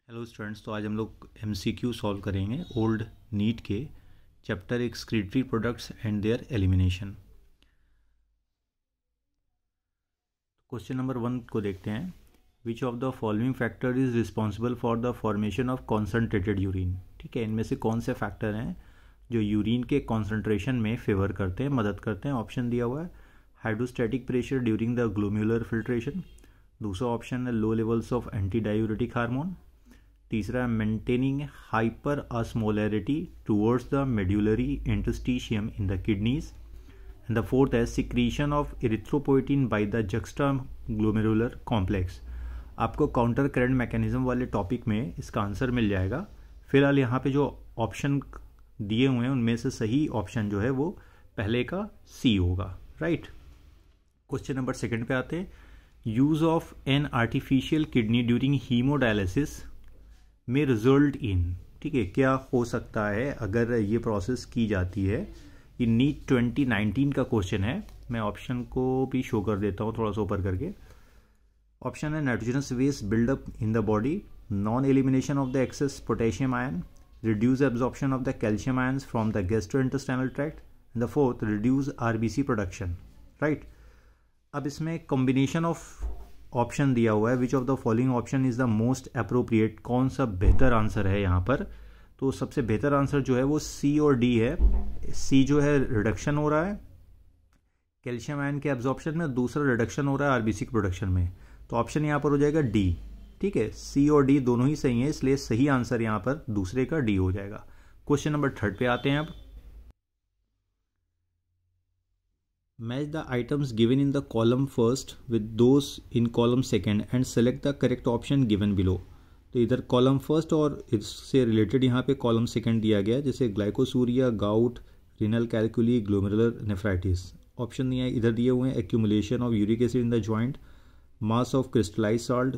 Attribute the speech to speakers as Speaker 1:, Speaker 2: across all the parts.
Speaker 1: Hello students, तो आज हम लोग एमसीक्यू सॉल्व करेंगे ओल्ड नीट के chapter excretory products and there elimination. Question number 1 को देखते हैं। Which of the following factor is responsible for the formation of concentrated urine. ठीक है, इनमें से कौन से फैक्टर हैं जो यूरिन के कॉन्सेंट्रेशन में फेवर करते हैं, मदद करते हैं। ऑप्शन दिया हुआ है hydrostatic pressure during the glomerular filtration, दूसरा ऑप्शन है low levels of anti diuretic hormone, तीसरा maintaining hyper osmolarity towards the medullary interstitium in the kidneys, and the fourth है secretion of erythropoietin by the juxta glomerular complex. आपको counter current mechanism वाले topic में इसका answer मिल जाएगा। फिलहाल यहाँ पे जो ऑप्शन दिए हुए हैं उनमें से सही ऑप्शन जो है वो पहले का सी होगा। राइट। क्वेश्चन नंबर 2 पे आते हैं। Use of an artificial kidney during haemodialysis में रिजल्ट इन। ठीक है, क्या हो सकता है अगर ये प्रोसेस की जाती है। ये नीट 2019 का क्वेश्चन है। मैं ऑप्शन को भी शो कर देता हूँ थोड़ा सा ऊपर करके। ऑप्शन है nitrogenous waste buildup in the body, non elimination of the excess potassium ion, reduce absorption of the calcium ions from the gastrointestinal tract, and the fourth reduce RBC production. Right. अब इसमें combination of option दिया हुआ है। Which of the following option is the most appropriate, कौन सा बेहतर answer है यहाँ पर। तो सबसे बेहतर आंसर जो है वो सी और डी है। सी जो है रिडक्शन हो रहा है कैल्शियम आयन के एब्जॉर्प्शन में, दूसरा रिडक्शन हो रहा है आरबीसी के प्रोडक्शन में। तो ऑप्शन यहाँ पर हो जाएगा डी। ठीक है, सी और डी दोनों ही सही है, इसलिए सही आंसर यहाँ पर दूसरे का डी हो जाएगा। क्वेश्चन नंबर 3 पे आते हैं अब। Match the items given in the column first with those in column second and select the correct option given below। तो इधर कॉलम फर्स्ट और इससे रिलेटेड यहाँ पे कॉलम सेकंड दिया गया है, जैसे glycosuria, gout, renal calculi, glomerular nephritis. Option दिए इधर दिए हुए हैं accumulation of uric acid in the joint, mass of crystallize salt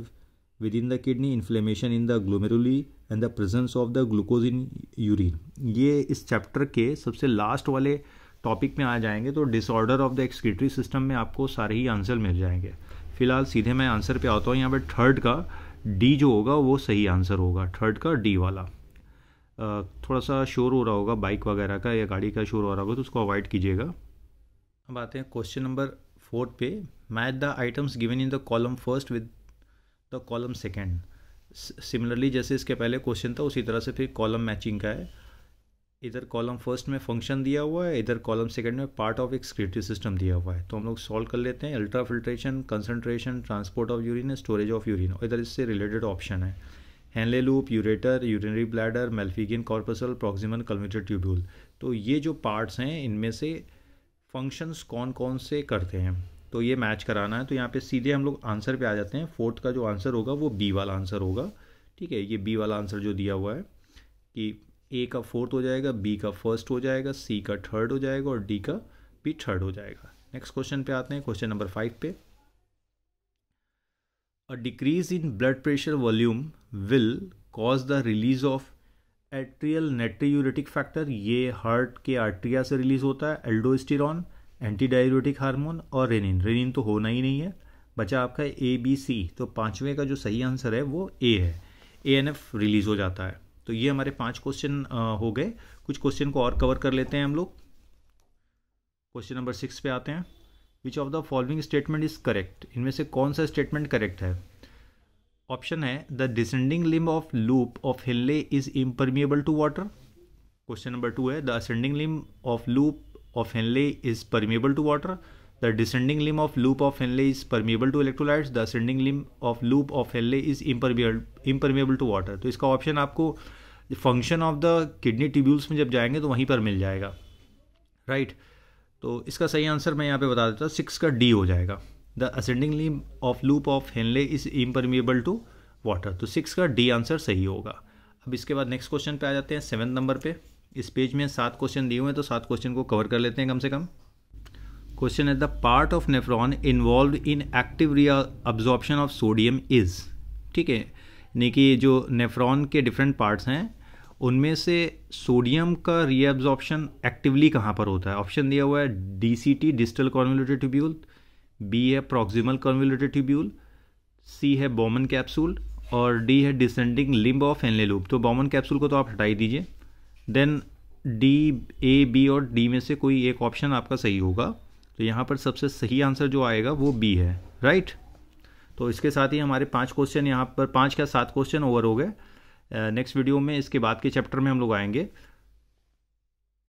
Speaker 1: within the kidney, inflammation in the glomeruli, and the presence of the glucose in urine. ये इस chapter के सबसे last वाले टॉपिक में आ जाएंगे, तो disorder of the excretory system में आपको सारे ही आंसर मिल जाएंगे। फिलहाल सीधे मैं आंसर पे आता हूँ। यहाँ पे थर्ड का डी जो होगा वो सही आंसर होगा, थर्ड का डी वाला। थोड़ा सा शोर हो रहा होगा बाइक वगैरह का या गाड़ी का शोर हो रहा होगा, तो उसको अवॉइड कीजिएगा। अब आते हैं क्वेश्चन नंबर 4 पे। Match the items given in the column first with the column second. Similarly जैसे इसके पहले क्वेश्चन था उसी तरह से फिर कॉलम मैचिंग का है। इधर कॉलम फर्स्ट में फंक्शन दिया हुआ है, इधर कॉलम सेकंड में पार्ट ऑफ एक्सक्रीटरी सिस्टम दिया हुआ है। तो हम लोग सॉल्व कर लेते हैं। Ultra filtration, concentration, transport of urine, storage of urine, और इधर इससे रिलेटेड ऑप्शन है Henle loop, ureter, urinary bladder, Malpighian corpuscle, proximal कल्मेटर ट्यूब्यूल। तो ये जो पार्ट्स हैं इनमें से फंक्शंस कौन कौन से करते हैं, तो ये मैच कराना है। तो यहाँ पे सीधे हम लोग आंसर पे आ जाते हैं। फोर्थ का जो आंसर होगा वो बी वाला आंसर होगा। ठीक है, ये बी वाला आंसर जो दिया हुआ है कि ए का फोर्थ हो जाएगा, बी का फर्स्ट हो जाएगा, सी का थर्ड हो जाएगा और डी का भी थर्ड हो जाएगा। नेक्स्ट क्वेश्चन पे आते हैं, क्वेश्चन नंबर 5 पे। A decrease in blood pressure volume will cause the release of atrial natriuretic factor. ये हार्ट के आर्ट्रिया से रिलीज होता है। एल्डोस्टेरॉन, एंटी डायूरेटिक हार्मोन और रेनिन। रेनिन तो होना ही नहीं है, बचा आपका ए बी सी। तो पांचवें का जो सही आंसर है वो ए है, ANF रिलीज हो जाता है। तो ये हमारे 5 क्वेश्चन हो गए। कुछ क्वेश्चन को और कवर कर लेते हैं हम लोग। क्वेश्चन नंबर 6 पे आते हैं। Which of the following statement is correct. इनमें से कौन सा स्टेटमेंट करेक्ट है। ऑप्शन है the descending limb of loop of Henle is impermeable to water. Question number 2 है the ascending limb of loop of Henle is permeable to water. The descending limb of loop of Henle is permeable to electrolytes. The ascending limb of loop of Henle is impermeable to water. तो इसका option आपको function of the kidney tubules में जब जाएंगे तो वहीं पर मिल जाएगा। राइट। तो इसका सही आंसर मैं यहाँ पे बता देता हूँ, 6 का डी हो जाएगा। The ascending limb of loop of Henle is impermeable to water. तो 6 का डी आंसर सही होगा। अब इसके बाद नेक्स्ट क्वेश्चन पे आ जाते हैं 7 नंबर पे। इस पेज में 7 क्वेश्चन दिए हुए हैं, तो 7 क्वेश्चन को कवर कर लेते हैं कम से कम। क्वेश्चन है the part of nephron involve in active reabsorption of sodium is. ठीक है, यानी कि जो नेफ्रॉन के डिफरेंट पार्ट्स हैं उनमें से सोडियम का रीअब्जॉर्प्शन एक्टिवली कहाँ पर होता है। ऑप्शन दिया हुआ है DCT distal convoluted tubule, B है प्रॉक्सिमल कॉन्वोल्यूटेड ट्यूब्यूल, सी है बोमन कैप्सूल और डी है descending limb of Henle loop. तो बॉमन कैप्सूल को तो आप हटा ही दीजिए। देन डी, ए, बी और डी में से कोई एक ऑप्शन आपका सही होगा। तो यहाँ पर सबसे सही आंसर जो आएगा वो बी है, राइट। तो इसके साथ ही हमारे 5 क्वेश्चन यहाँ पर 5 या 7 क्वेश्चन ओवर हो गए। नेक्स्ट वीडियो में इसके बाद के चैप्टर में हम लोग आएंगे